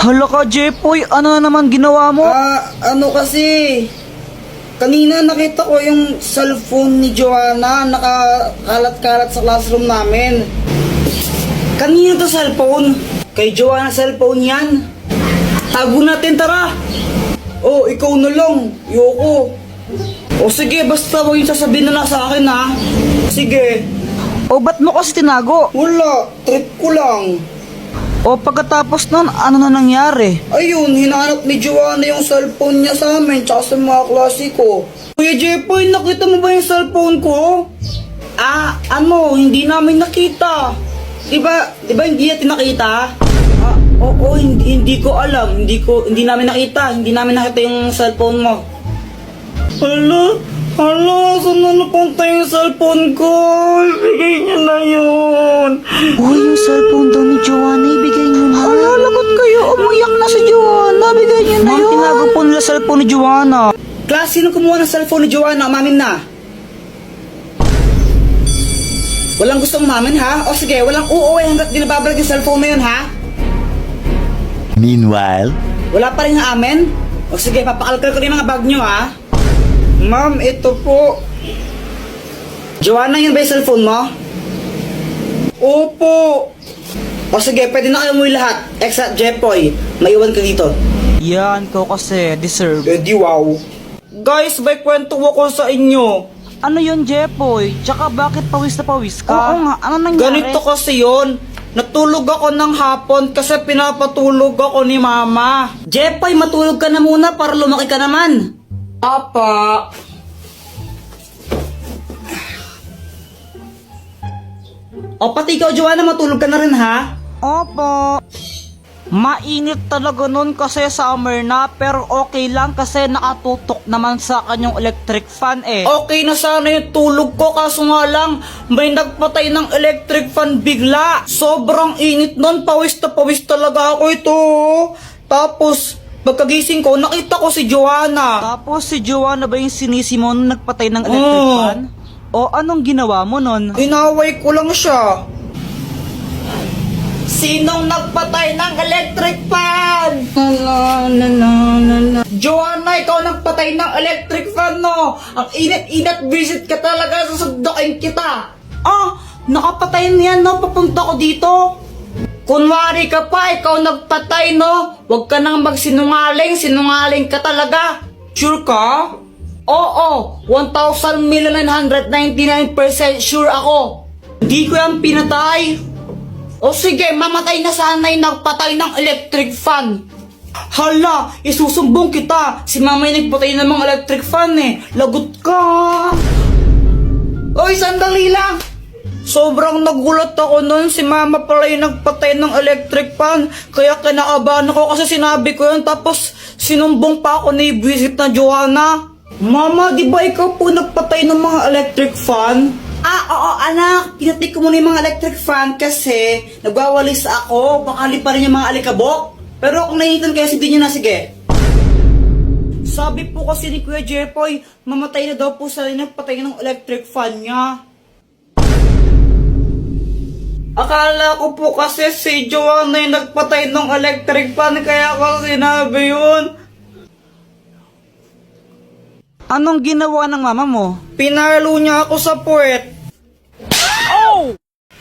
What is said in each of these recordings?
Hala ka, Jepoy, ano na naman ginawa mo? Ano kasi, kanina nakita ko yung cellphone ni Joanna nakakalat-kalat sa classroom namin. Kanina to cellphone? Kay Joanna cellphone yan. Tago natin, tara. Oh, ikaw na lang. Yoko. O sige, basta huwag yung sasabihin na nasa akin ha. Sige. O ba't mo kasi tinago? Wala, trip ko lang. O pagkatapos nun, ano na nangyari? Ayun, hinahanap ni Joanna yung cellphone niya sa amin tsaka sa mga klase ko. Kuya Jepoy, nakita mo ba yung cellphone ko? Hindi namin nakita. Diba hindi natin nakita? Oo, hindi ko alam. Hindi namin nakita. Hindi namin nakita yung cellphone mo. Hala, saan na napunta yung cellphone ko? Ibigay niya na yun. Uy, yung cellphone daw ni Joanna, ibigay niyo na. Hala, lagot kayo. Umiyak na si Joanna, bigay niyo na yun. Tinago po nila cellphone ni Joanna. Class, sino kumuha ng cellphone ni Joanna? Umamin na. Walang gustong umamin, ha? O sige, walang uuwi hanggat di nababalik yung cellphone na yun, ha? Meanwhile, Wala pa rin amin? O sige, papakalkal ko rin mga bag nyo, ha? Ma'am, ito po. Joanna, yun ba yung cellphone mo? Opo. O sige, pwede na kayo umuwi lahat. Except Jepoy, maiwan ka dito. Yan, ko kasi deserve. Di wow. Guys, may kwento ako sa inyo. Ano yun, Jepoy? Tsaka bakit pawis na pawis ka? Oo nga, ano nangyari? Ganito kasi yun. Natulog ako ng hapon kasi pinapatulog ako ni mama. Jepoy, matulog ka na muna para lumaki ka naman. Apa. O pati ikaw, Joanna, matulog ka na rin, ha? Opo. Mainit talaga nun kasi summer na, pero okay lang kasi nakatutok naman sa kanyang electric fan eh. Okay na sana yung tulog ko, kaso nga lang, may nagpatay ng electric fan bigla. Sobrang init nun, pawis na pawis talaga ako ito. Tapos, pagkagising ko, nakita ko si Joanna. Tapos si Joanna ba yung sinisi mo nung nagpatay ng electric fan? O anong ginawa mo nun? Inaway ko lang siya. Sinong nagpatay ng electric fan? Joanna, ikaw nagpatay ng electric fan, no? Ang init-init, visit ka talaga, susundukin kita. Nakapatay niyan, no? Papunta ko dito. Kunwari ka pa, ikaw nagpatay, no? Huwag ka nang magsinungaling, sinungaling ka talaga. Sure ka? Oo, 1,999% sure ako. Hindi ko yan pinatay. O sige, mamatay na sana yung nagpatay ng electric fan. Hala, isusumbong kita. Si mama yung nagpatay ng mga electric fan eh. Lagot ka. Oy, sandali lang. Sobrang nagulat ako nun. Si mama pala yung nagpatay ng electric fan. Kaya kinakabahan ako kasi sinabi ko yun. Tapos sinumbong pa ako ni visit na Joanna. Mama, di ba ikaw po nagpatay ng mga electric fan? Oo anak, pinatay ko muna yung mga electric fan kasi nagwawalis ako, baka pa rin yung mga alikabok. Pero kung nahihitan kaya si Dinyo na, sige. Sabi po kasi ni Kuya Jepoy, mamatay na daw po sa nagpatay ng electric fan niya. Akala ko po kasi si Joanna yung nagpatay ng electric fan kaya ako sinabi yun. Anong ginawa ng mama mo? Pinalo niya ako sa puwet.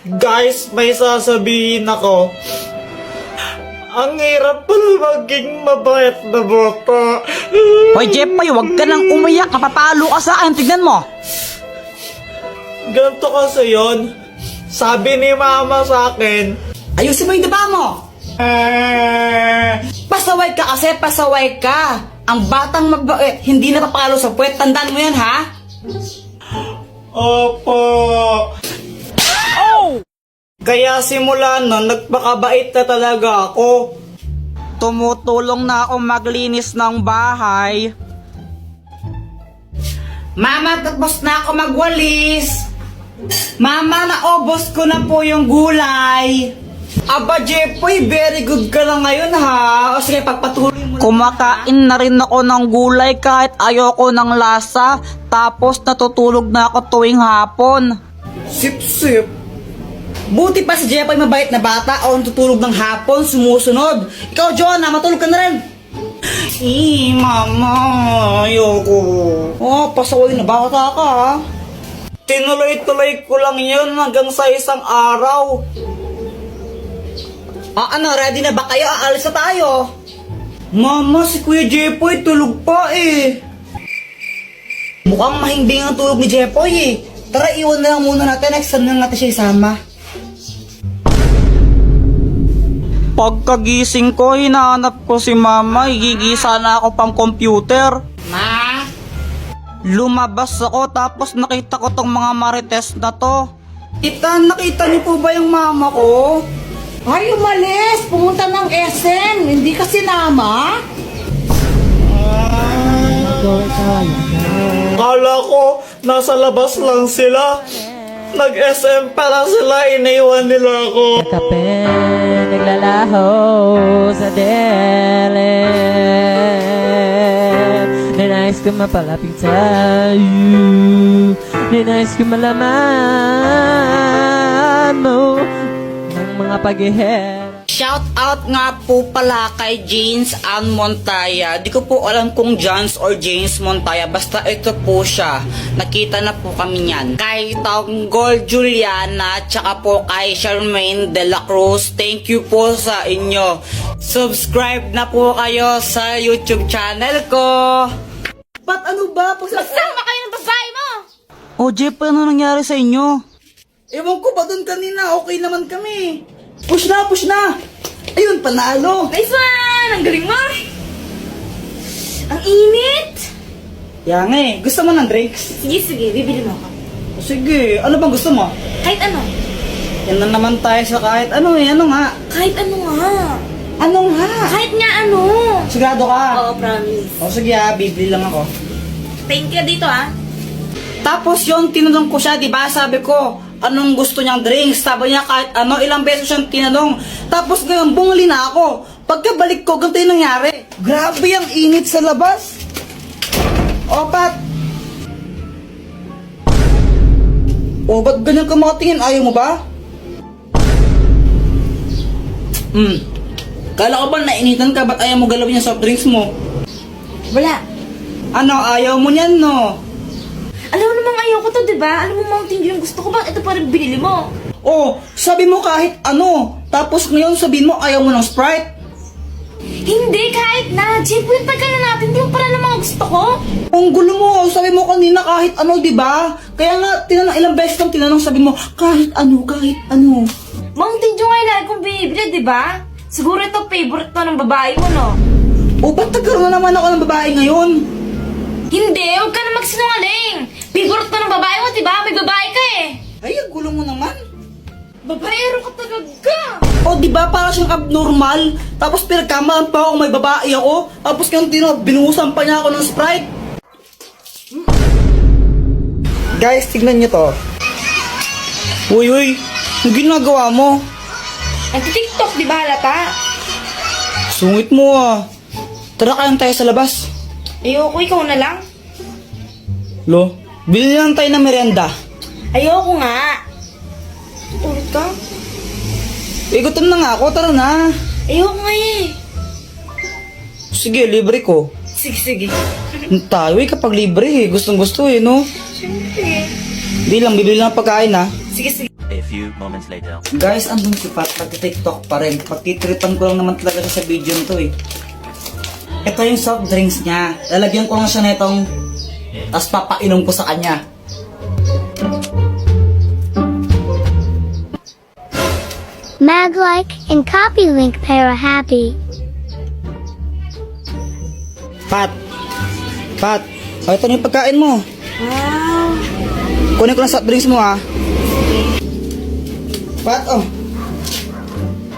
Guys, may sasabihin ako. Ang hirap pala maging mabait na bata. Hoy Jepoy, wag ka nang umiyak, kapapalo ka sa akin, tignan mo. Ganito kasi yun. Sabi ni mama sa akin, ayusin mo yung daba mo. Pasaway ka kasi, pasaway ka. Ang batang mabait, hindi napapalo sa puwet. Tandaan mo yan, ha? Opo. Kaya simula nun, nagpakabait na talaga ako. Tumutulong na ako maglinis ng bahay. Mama, tapos na ako magwalis. Mama, naubos ko na po yung gulay. Aba, Jepoy, very good ka na ngayon, ha? O sige, pagpatuloy mo. Kumakain na rin ako ng gulay kahit ayoko ng lasa. Tapos natutulog na ako tuwing hapon. Sip-sip. Buti pa si Jepoy mabait na bata o tutulog ng hapon, sumusunod. Ikaw, Joanna, matulog ka na rin. Mama, ayoko. Oh, pasaway na bata ka ha. Tinuloy-tuloy ko lang yun hanggang sa isang araw. Ano, ready na ba kayo? Aalis na tayo. Mama, si Kuya Jepoy tulog pa eh. Mukhang mahimbing ang tulog ni Jepoy eh. Tara, iwan na lang muna natin. Next time na natin siya isama. Pagkagising ko, hinahanap ko si mama, higigisa na ako pang computer. Ma? Lumabas ako tapos nakita ko tong mga marites na to. Tita, nakita niyo po ba yung mama ko? Ay, umalis! Pumunta ng SM! Hindi ka sinama? Kala ko, nasa labas lang sila. Nag-SM pala sila, iniwan nila ako. Kape, naglalaho sa delen. Ninais ko mapalapit sa'yo. Ninais ko malaman mo ng mga pag-ihera. Shout out nga po pala kay James Ann Montaya. Di ko po alam kung Jans or James Montaya. Basta ito po siya. Nakita na po kami niyan. Kay Tanggol Juliana, tsaka po kay Charmaine de la Cruz. Thank you po sa inyo. Subscribe na po kayo sa YouTube channel ko. Ba't ano ba? Sama kayo ng babae mo! O Jeff, ano nangyari sa inyo? Ewan ko ba doon kanina? Okay naman kami. Push na, push na. Ayun, panalo. Nice one! Ang galing mo! Ang init! Yan nga eh. Gusto mo ng drinks? Sige, sige. Bibili mo ako. Sige. Ano bang gusto mo? Kahit ano. Yan na naman tayo sa kahit ano eh. Ano nga? Kahit ano nga. Ano nga? Kahit nga ano. Sigurado ka? Oo, promise. O sige bibili lang ako. Thank you dito Tapos yun, tinanong ko siya, di ba? Sabi ko, anong gusto niyang drinks? Sabi niya kahit ano, ilang beses siyang tinanong. Tapos ngayon, bumuli na ako. Pagkabalik ko, ganito yung nangyari. Grabe ang init sa labas. Opat. O, ba't ganyan ka makatingin? Ayaw mo ba? Kala ko ba nainitan ka? Ba't ayaw mo galawin yung soft drinks mo? Wala. Ano, ayaw mo niyan, no? Alam mo namang ayaw ko to, diba? Alam mo Mountain Dew yung gusto ko. Bakit ito pa rin binili mo? Oh, sabi mo kahit ano. Tapos ngayon sabihin mo ayaw mo ng Sprite. Hindi, kahit na. Jeep, punta ka na natin. Di mo pala ng mga gusto ko. Ang gulo mo, sabi mo kanina kahit ano, di ba? Kaya nga, tinanong ilang beses kang tinanong, sabi mo, kahit ano, kahit ano. Mountain Dew nga yung lagi kong binibili, diba? Siguro ito favorite to ng babae mo, no? O, ba't nagkaroon na naman ako ng babae ngayon? Hindi, huwag ka na magsinungaling. Favorite to ng babae mo, diba? May babae ka eh. Ay, ang gulo mo naman. Babaero ka talaga. O, di ba para siyang abnormal? Tapos pinagkamalan pa ako, may babae ako. Tapos ngayon, binuhusan pa niya ako ng Sprite. Guys, tignan niyo to. Uy, uy, ang ginagawa mo? Nag-tiktok, diba, halata? Sungit mo ah. Tara kayang tayo sa labas. Ayoko, ikaw na lang. Lo, bili lang tayo ng merienda. Ayoko nga. Ulit ka? Gutom na nga ako, tara na. Ayoko nga eh. Sige, libre ko. Sige, sige. Tayo kapag libre eh, gustong gusto eh, no? Siyempre. Hindi lang, bibili lang ng pagkain ha. Sige, sige. A few moments later. Guys, andun si Pat, pag-tiktok pa rin. Pagtitripan ko lang naman talaga siya sa video nito eh. Ito yung soft drinks niya. Lalagyan ko lang siya nitong, tapos papainom ko sa kanya. Mag-like and copy link para happy. Pat! Pat! O, ito na yung pagkain mo. Wow. Kunin ko lang soft drinks mo ha. Pat, oh.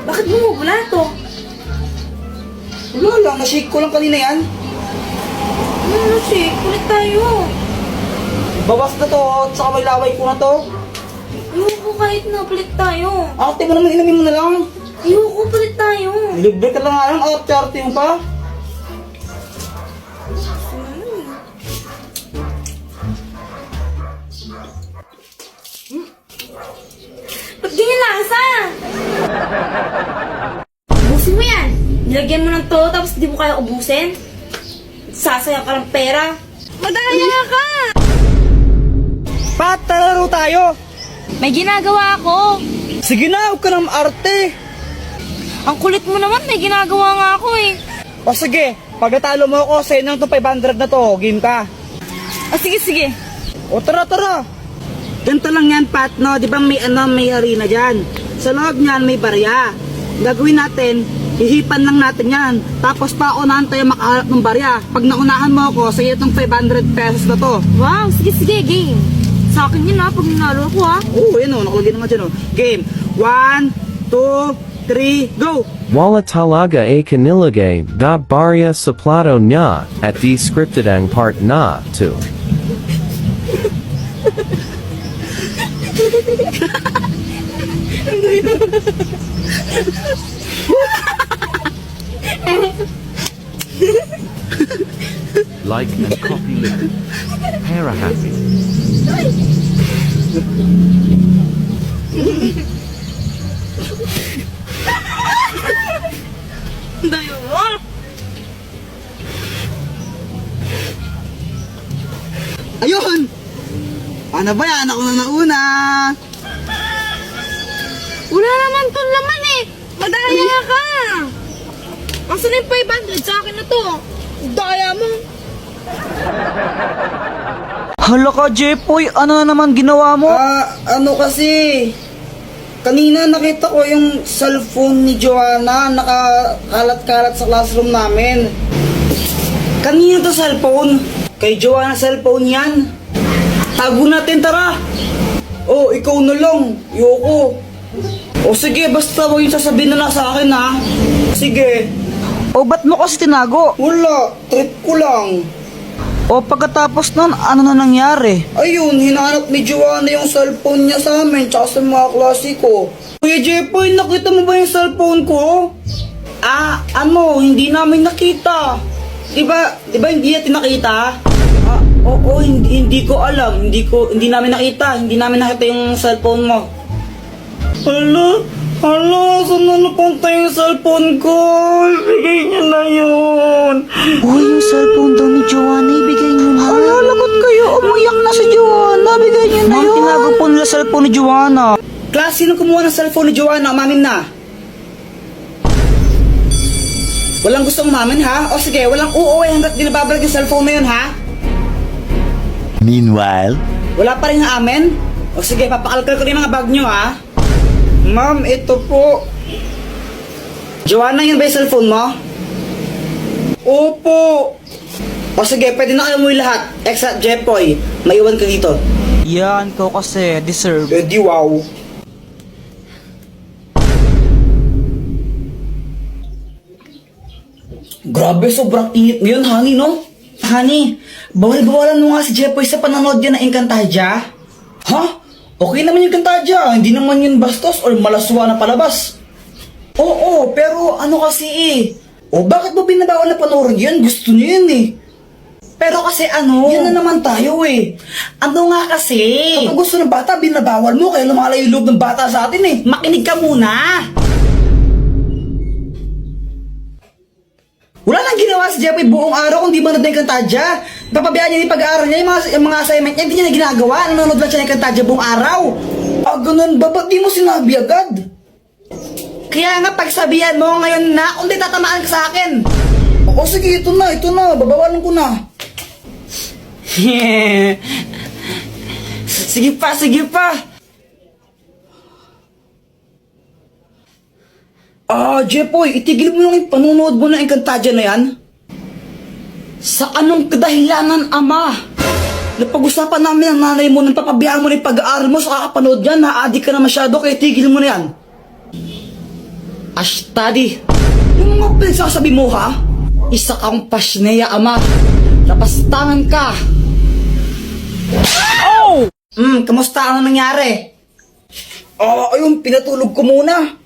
Bakit bumubula to? Wala lang, na-shake ko lang kanina yan. Ano si? Kulit tayo. Bawas na to, tsaka may laway ko na to. Ayoko kahit na, palit tayo. Ate mo naman, inamin mo na lang. Ayoko, palit tayo. Libre ka lang nga lang, arte-arte mo pa. Ba't ganyan yung lasa. Ubusin mo yan. Nilagyan mo ng to, tapos di mo kaya ubusin. Sasayang ka ng pera. Madaya ka! Pat, talaro tayo. May ginagawa ako. Sige na, huwag ka ng arte. Ang kulit mo naman, may ginagawa nga ako eh. O sige, pag natalo mo ako, sa'yo na itong 500 na to, game ka. O sige, sige. O tara, tara. Ganito lang yan, Pat, no? Di ba may arena dyan? Sa loob niyan, may barya. Gagawin natin, hihipan lang natin yan. Tapos paunahan tayo makahanap ng barya. Pag naunahan mo ako, sa'yo itong 500 pesos na to. Wow, sige, sige, game. Sa akin yun ha, pag nanalo ako ha. Oo, yun o, nakalagay naman dyan o. Game, 1, 2, 3, go! Wala talaga kanilagay da barya sa plato niya at di scripted ang part na to. Like and copy link. Para happy. Ayun! Paano ba yan? Ako na nauna! Wala naman to laman eh. Madaya ka. Asa na yung 500 sa akin na to? Daya mo. Hala ka, Jepoy, ano na naman ginawa mo? Ano kasi, kanina nakita ko yung cellphone ni Joanna nakakalat-kalat sa classroom namin. Kanina to cellphone? Kay Joanna cellphone yan. Tago natin, tara. Oh, ikaw na lang. Yoko. O sige, basta huwag yung sasabihin na sa akin ha. Sige. O ba't mo kasi tinago? Wala, trip ko lang. O pagkatapos nun, ano na nangyari? Ayun, hinanap ni Joanna yung cellphone niya sa amin tsaka sa mga klase ko. Kuya Jepoy, nakita mo ba yung cellphone ko? Hindi namin nakita. Diba hindi natin nakita? Oo, hindi ko alam. Hindi namin nakita. Hindi namin nakita yung cellphone mo. Hala, saan na napunta yung cellphone ko? Ibigay niyo na yun. Uy, yung cellphone daw ni Joanna, ibigay niyo na. Hala, lagot kayo. Umiyak na si Joanna. Bigay niyo na Ma'am, yun. tinago po nila cellphone ni Joanna. Class, sino kumuha ng cellphone ni Joanna? Umamin na. Walang gustong umamin, ha? O sige, walang uuwi hanggat di nababalik yung cellphone na yun, ha? Meanwhile, Wala pa rin amin? O sige, papakalkal ko rin yung mga bag nyo, ha? Ma'am, ito po. Joanna, yun ba yung cellphone mo? Opo. O sige, pwede na kayo umuwi lahat. Except Jepoy, maiwan ka dito. Yan, ko kasi, deserve. Di wow. Grabe, sobrang init ngayon, honey, no? Honey, bawal-bawalan mo nga si Jepoy sa panonood yan ng Encantadia. Ha? Okay naman yung Encantadia, hindi naman yun bastos or malaswa na palabas. Oo, pero ano kasi O bakit mo binabawal na panoorin yan? Gusto niyo yun eh. Pero kasi yan na naman tayo eh. Ano nga kasi? Kapag gusto ng bata, binabawal mo, kaya lumalayo yung loob ng bata sa atin eh. Makinig ka muna. Wala nang ginawa si Jepoy buong araw kung di manood ng Encantadia. Papabayaan niya yung pag-aaral niya, yung mga assignment niya, hindi niya na ginagawa. Nanonood lang siya ng Encantadia buong araw. Ganun ba? Ba't di mo sinabi agad? Kaya nga pagsabihan mo ngayon na, kung di tatamaan ka sa akin. O sige, ito na. Babawalan ko na. Sige pa. Jepoy, itigil mo yung panunood mo ng Encantadia na yan. Sa anong kadahilanan, ama? Napag-usapan namin ang nanay mo nang papabiyaan mo na yung pag-aaral mo sa kakapanood yan. Na-addict ka na masyado, kaya tigil mo na yan. Study. Yung mga pinagsasabi mo, ha? Isa kang pasneya, ama. Napastangan ka. Oh! Kamusta? Ano nangyari? Ayun, pinatulog ko muna.